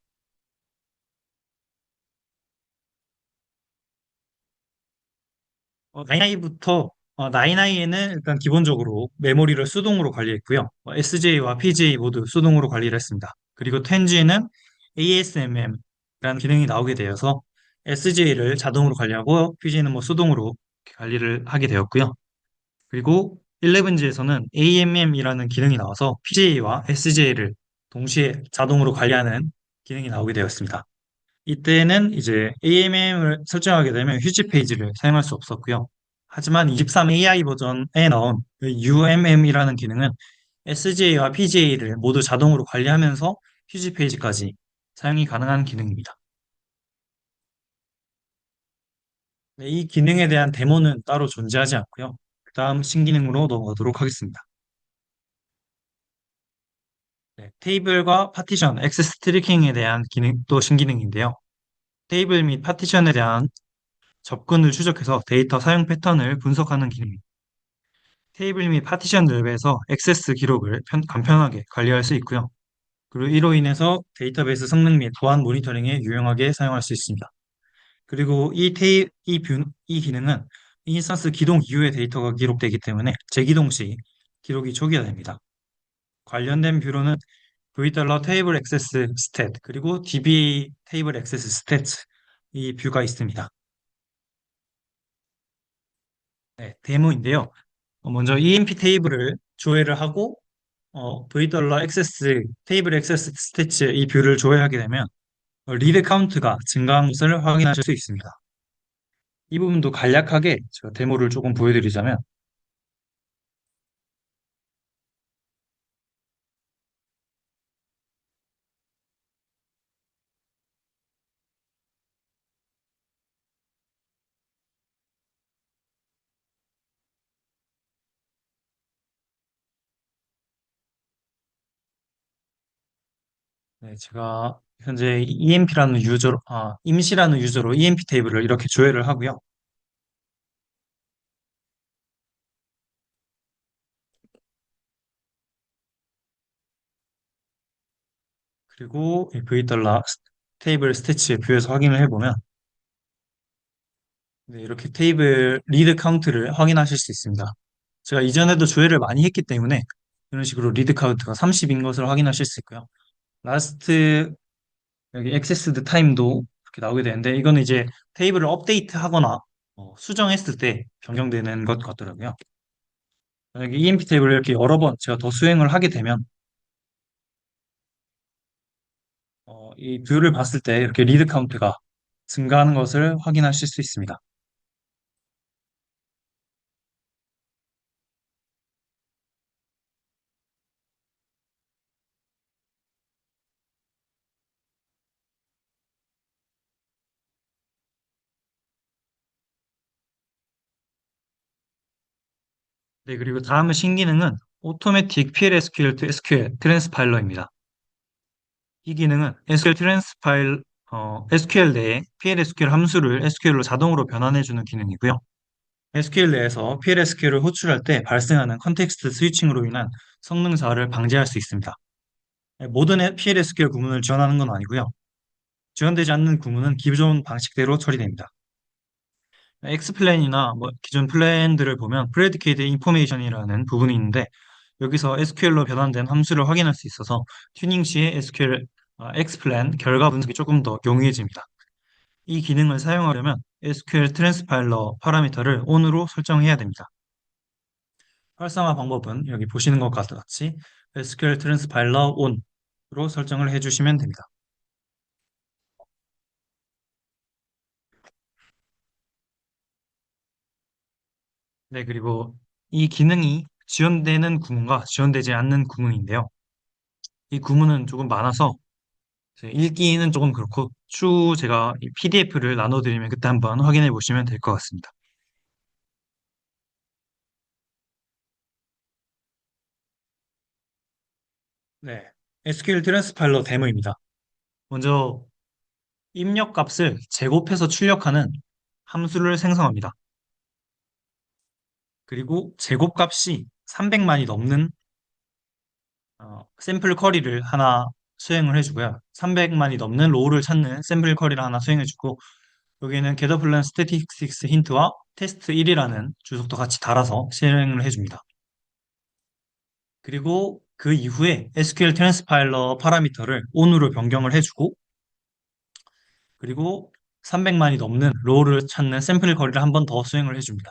Speaker 1: 나인아이에는 일단 기본적으로 메모리를 수동으로 관리했고요. SJ와 PJ 모두 수동으로 관리를 했습니다. 그리고 10G는 ASMM이라는 기능이 나오게 되어서 SJ를 자동으로 관리하고 PJ는 수동으로 관리를 하게 되었고요. 그리고 11G에서는 AMM이라는 기능이 나와서 PJ와 SJ를 동시에 자동으로 관리하는 기능이 나오게 되었습니다. 이때는 이제 AMM을 설정하게 되면 휴지 페이지를 사용할 수 없었고요. 하지만 23 AI 버전에 나온 UMM이라는 기능은 SJ와 PJ를 모두 자동으로 관리하면서 휴지 페이지까지 사용이 가능한 기능입니다. 네, 이 기능에 대한 데모는 따로 존재하지 않고요. 그 다음 신기능으로 넘어가도록 하겠습니다. 네, 테이블과 파티션, 액세스 트래킹에 대한 기능, 또 신기능인데요. 테이블 및 파티션에 대한 접근을 추적해서 데이터 사용 패턴을 분석하는 기능입니다. 테이블 및 파티션 랩에서 액세스 기록을 간편하게 관리할 수 있고요. 그리고 이로 인해서 데이터베이스 성능 및 보안 모니터링에 유용하게 사용할 수 있습니다. 그리고 이 기능은 인스턴스 기동 이후에 데이터가 기록되기 때문에 재기동 시 기록이 초기화됩니다. 관련된 뷰로는 V 달러 테이블 액세스 스탯 그리고 DB 테이블 액세스 스탯 이 뷰가 있습니다. 네, 데모인데요. 먼저 EMP 테이블을 조회를 하고 V 달러 액세스 테이블 액세스 스태츠 이 뷰를 조회하게 되면 리드 카운트가 증가한 것을 확인하실 수 있습니다. 이 부분도 간략하게 제가 데모를 조금 보여드리자면 네, 제가 현재 임시라는 유저로 EMP 테이블을 이렇게 조회를 하고요. 그리고 이 V달러 테이블 스태츠 뷰에서 확인을 해보면 네, 이렇게 테이블 리드 카운트를 확인하실 수 있습니다. 제가 이전에도 조회를 많이 했기 때문에 이런 식으로 리드 카운트가 30인 것을 확인하실 수 있고요. 라스트 여기 액세스드 타임도 이렇게 나오게 되는데 이거는 이제 테이블을 업데이트하거나 수정했을 때 변경되는 것 같더라고요. 만약에 EMP 테이블을 이렇게 여러 번 제가 더 수행을 하게 되면 이 뷰를 봤을 때 이렇게 리드 카운트가 증가하는 것을 확인하실 수 있습니다. 네, 그리고 다음 신기능은 Automatic PLSQL to SQL 트랜스파일러입니다. 이 기능은 SQL 내에 PLSQL 함수를 SQL로 자동으로 변환해주는 기능이고요. SQL 내에서 PLSQL을 호출할 때 발생하는 컨텍스트 스위칭으로 인한 성능 저하를 방지할 수 있습니다. 모든 PLSQL 구문을 지원하는 건 아니고요. 지원되지 않는 구문은 기존 방식대로 처리됩니다. 엑스플랜이나 뭐 기존 플랜들을 보면 프레디케이트 인포메이션이라는 부분이 있는데 여기서 SQL로 변환된 함수를 확인할 수 있어서 튜닝 시에 SQL 엑스플랜 결과 분석이 조금 더 용이해집니다. 이 기능을 사용하려면 SQL 트랜스파일러 파라미터를 ON으로 설정해야 됩니다. 활성화 방법은 여기 보시는 것과 같이 SQL 트랜스파일러 ON으로 설정을 해주시면 됩니다. 네, 그리고 이 기능이 지원되는 구문과 지원되지 않는 구문인데요. 이 구문은 조금 많아서 읽기는 조금 그렇고 추후 제가 PDF를 나눠드리면 그때 한번 확인해 보시면 될 것 같습니다. 네, SQL 트랜스파일러 데모입니다. 먼저 입력 값을 제곱해서 출력하는 함수를 생성합니다. 그리고 제곱값이 300만이 넘는 샘플 쿼리를 하나 수행을 해주고요. 300만이 넘는 로우를 찾는 샘플 쿼리를 하나 수행해주고 여기에는 getPlan statistics 힌트와 테스트 1이라는 주석도 같이 달아서 실행을 해줍니다. 그리고 그 이후에 SQL 트랜스파일러 파라미터를 on으로 변경을 해주고 그리고 300만이 넘는 로우를 찾는 샘플 거리를 한 번 더 수행을 해줍니다.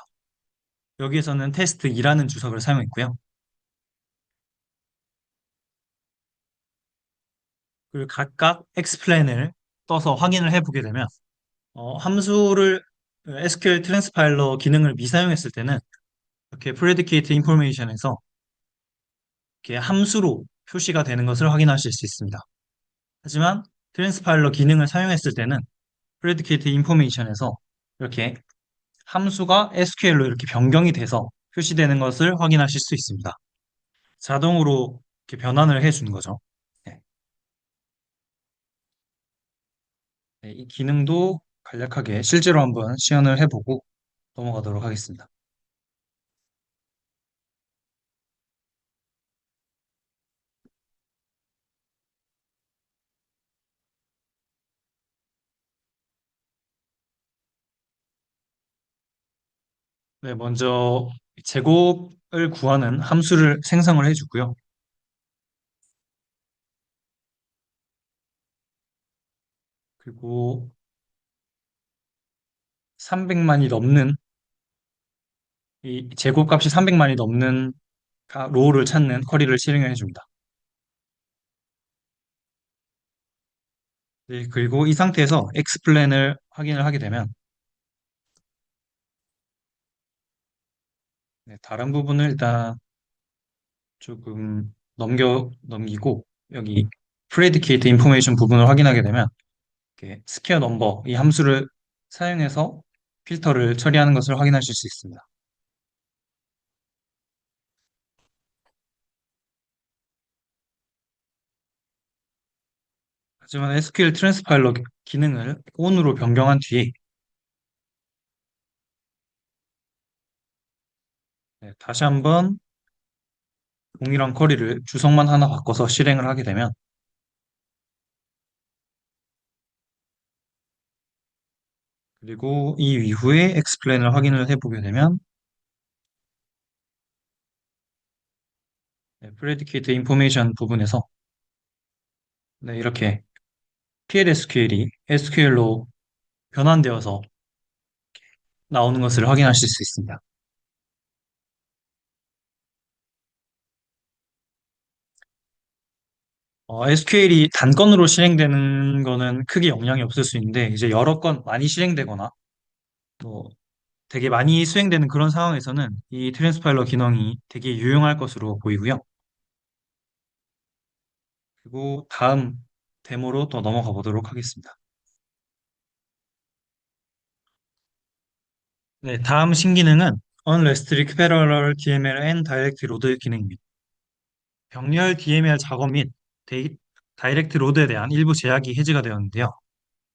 Speaker 1: 여기에서는 테스트 2라는 주석을 사용했고요. 그리고 각각 explain을 떠서 확인을 해보게 되면 함수를 SQL 트랜스파일러 기능을 미사용했을 때는 이렇게 predicate information에서 이렇게 함수로 표시가 되는 것을 확인하실 수 있습니다. 하지만 트랜스파일러 기능을 사용했을 때는 predicate information에서 이렇게 함수가 SQL로 이렇게 변경이 돼서 표시되는 것을 확인하실 수 있습니다. 자동으로 이렇게 변환을 해주는 거죠. 네. 네, 이 기능도 간략하게 실제로 한번 시연을 해보고 넘어가도록 하겠습니다. 네, 먼저 제곱을 구하는 함수를 생성을 해주고요. 그리고 300만이 넘는 이 제곱값이 300만이 넘는 로우를 찾는 쿼리를 실행해 줍니다. 네, 그리고 이 상태에서 X플랜을 확인을 하게 되면 네, 다른 부분을 일단 조금 넘기고 여기 predicate information 부분을 확인하게 되면 이렇게 스퀘어 넘버 이 함수를 사용해서 필터를 처리하는 것을 확인하실 수 있습니다. 하지만 SQL 트랜스파일러 기능을 on으로 변경한 뒤에 네, 다시 한번 동일한 쿼리를 주석만 하나 바꿔서 실행을 하게 되면 그리고 이 이후에 explain을 확인을 해보게 되면 네, predicate information 부분에서 네, 이렇게 PLSQL이 SQL로 변환되어서 나오는 것을 확인하실 수 있습니다. SQL이 단건으로 실행되는 거는 크게 영향이 없을 수 있는데 이제 여러 건 많이 실행되거나 또 되게 많이 수행되는 그런 상황에서는 이 트랜스파일러 기능이 되게 유용할 것으로 보이고요. 그리고 다음 데모로 또 넘어가 보도록 하겠습니다. 네, 다음 신기능은 Unrestricted Parallel DML and Direct Load 기능입니다. 병렬 DML 작업 및 다이렉트 로드에 대한 일부 제약이 해제가 되었는데요.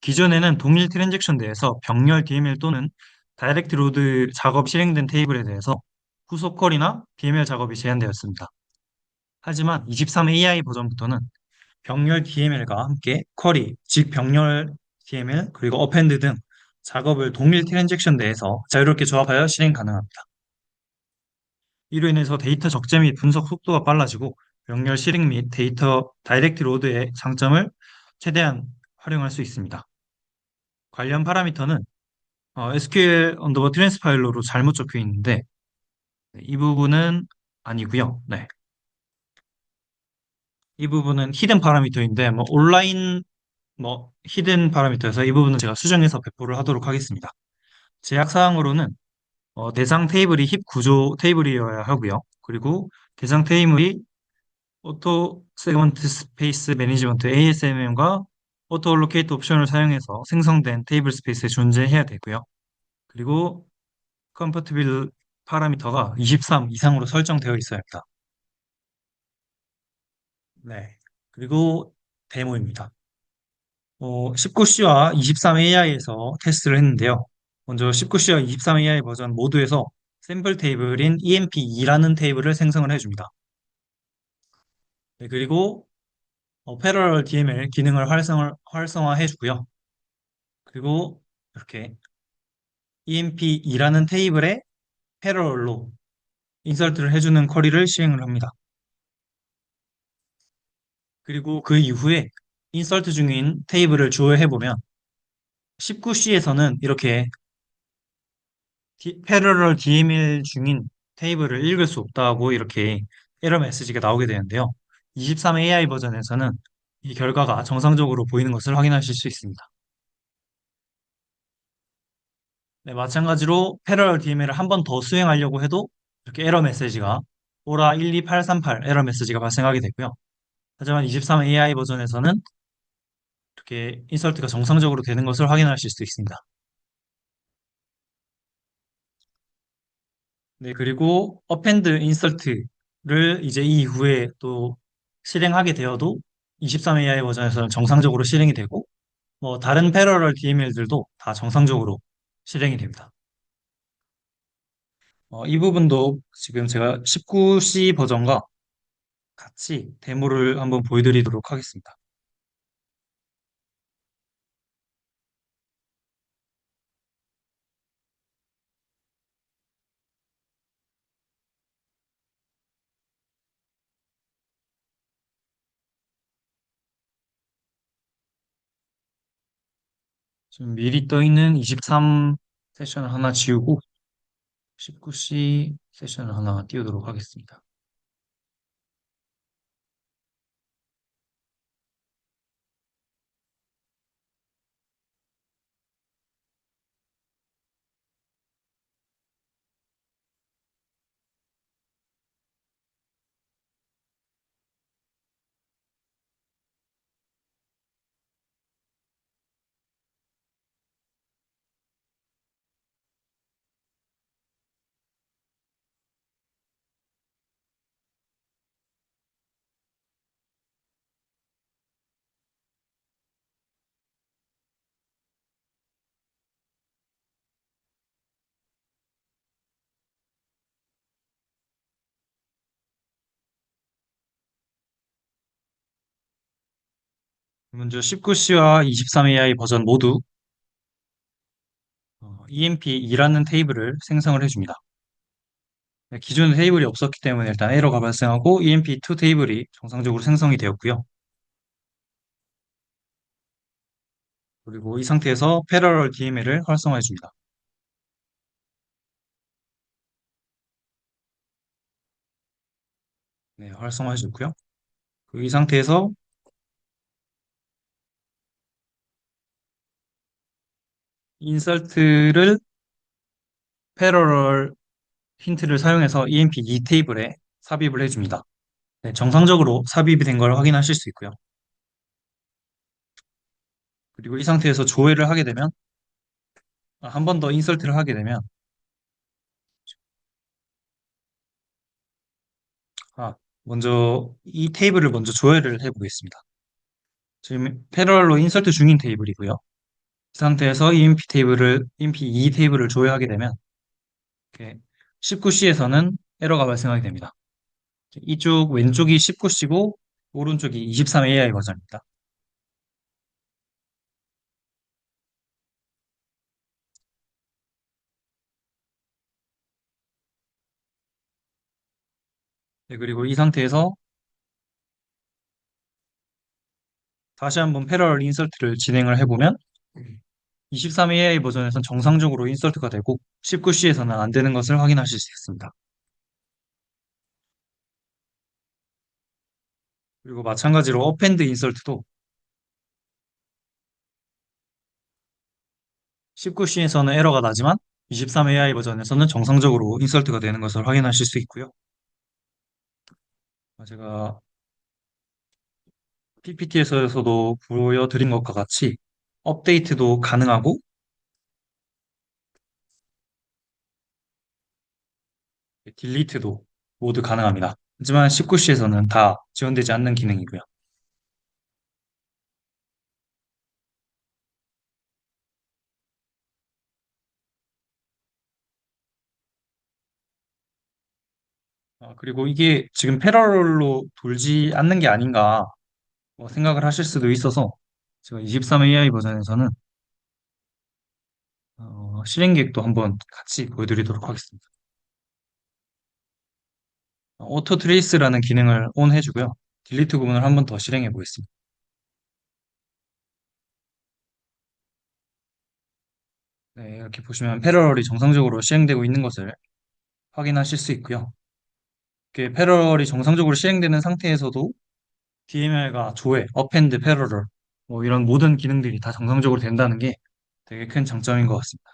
Speaker 1: 기존에는 동일 트랜잭션 내에서 병렬 DML 또는 다이렉트 로드 작업 실행된 테이블에 대해서 후속 컬이나 DML 작업이 제한되었습니다. 하지만 23AI 버전부터는 병렬 DML과 함께 쿼리, 즉 병렬 DML 그리고 어펜드 등 작업을 동일 트랜잭션 내에서 자유롭게 조합하여 실행 가능합니다. 이로 인해서 데이터 적재 및 분석 속도가 빨라지고 병렬 실행 및 데이터 다이렉트 로드의 장점을 최대한 활용할 수 있습니다. 관련 파라미터는 SQL 언더바 트랜스파일러로 잘못 적혀 있는데 이 부분은 아니고요. 네. 이 부분은 히든 파라미터인데 뭐 온라인 뭐 히든 파라미터에서 이 부분은 제가 수정해서 배포를 하도록 하겠습니다. 제약 사항으로는 대상 테이블이 힙 구조 테이블이어야 하고요. 그리고 대상 테이블이 오토 세그먼트 스페이스 매니지먼트 ASMM과 오토 올로케이트 옵션을 사용해서 생성된 테이블 스페이스에 존재해야 되고요. 그리고 컴퍼티빌 파라미터가 23 이상으로 설정되어 있어야 합니다. 네. 그리고 데모입니다. 19C와 23AI에서 테스트를 했는데요. 먼저 19C와 23AI 버전 모두에서 샘플 테이블인 EMP2라는 테이블을 생성을 해줍니다. 네, 그리고 패러럴 DML 기능을 활성화해주고요. 그리고 이렇게 EMP2라는 테이블에 패러럴로 인설트를 해주는 쿼리를 시행을 합니다. 그리고 그 이후에 인설트 중인 테이블을 주어해보면 19C에서는 이렇게 패러럴 DML 중인 테이블을 읽을 수 없다고 이렇게 에러 메시지가 나오게 되는데요. 23AI 버전에서는 이 결과가 정상적으로 보이는 것을 확인하실 수 있습니다. 네, 마찬가지로 패러럴 DML을 한 번 더 수행하려고 해도 이렇게 에러 메시지가 오라 12838 에러 메시지가 발생하게 되고요. 하지만 23AI 버전에서는 이렇게 인설트가 정상적으로 되는 것을 확인하실 수 있습니다. 네, 그리고 어펜드 인설트를 이제 이 이후에 또 실행하게 되어도 23AI 버전에서는 정상적으로 실행이 되고 뭐 다른 패러럴 DML들도 다 정상적으로 실행이 됩니다. 이 부분도 지금 제가 19C 버전과 같이 데모를 한번 보여드리도록 하겠습니다. 지금 미리 떠 있는 23 세션을 하나 지우고 19C 세션을 하나 띄우도록 하겠습니다. 먼저 19C와 23AI 버전 모두 EMP2라는 테이블을 생성을 해줍니다. 네, 기존 테이블이 없었기 때문에 일단 에러가 발생하고 EMP2 테이블이 정상적으로 생성이 되었고요. 그리고 이 상태에서 패러럴 DML을 활성화해 줍니다. 네, 활성화해 줬고요. 이 상태에서 인설트를 패러럴 힌트를 사용해서 EMP2 테이블에 삽입을 해줍니다. 네, 정상적으로 삽입이 된 걸 확인하실 수 있고요. 그리고 이 상태에서 조회를 하게 되면 한 번 더 인설트를 하게 되면 아, 먼저 이 테이블을 먼저 조회를 해보겠습니다. 지금 패러럴로 인설트 중인 테이블이고요. 이 상태에서 EMP2 테이블을 조회하게 되면 이렇게 19C에서는 에러가 발생하게 됩니다. 이쪽 왼쪽이 19C고 오른쪽이 23AI 버전입니다. 네, 그리고 이 상태에서 다시 한번 패러럴 인설트를 진행을 해보면 23AI 버전에선 정상적으로 인설트가 되고 19C에서는 안 되는 것을 확인하실 수 있습니다. 그리고 마찬가지로 어펜드 인설트도 19C에서는 에러가 나지만 23AI 버전에서는 정상적으로 인설트가 되는 것을 확인하실 수 있고요. 제가 PPT에서도 보여드린 것과 같이 업데이트도 가능하고 딜리트도 모두 가능합니다. 하지만 19C에서는 다 지원되지 않는 기능이고요. 그리고 이게 지금 패러럴로 돌지 않는 게 아닌가 생각을 하실 수도 있어서 제가 23AI 버전에서는 실행 계획도 한번 같이 보여드리도록 하겠습니다. 오토 트레이스라는 기능을 온 해주고요. 딜리트 부분을 한번 더 실행해 보겠습니다. 네, 이렇게 보시면 패러럴이 정상적으로 실행되고 있는 것을 확인하실 수 있고요. 이렇게 패러럴이 정상적으로 실행되는 상태에서도 DMR과 조회, 어펜드, 패러럴 이런 모든 기능들이 다 정상적으로 된다는 게 되게 큰 장점인 것 같습니다.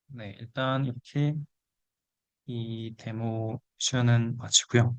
Speaker 1: 네, 일단 이렇게 이 데모 시연은 마치고요.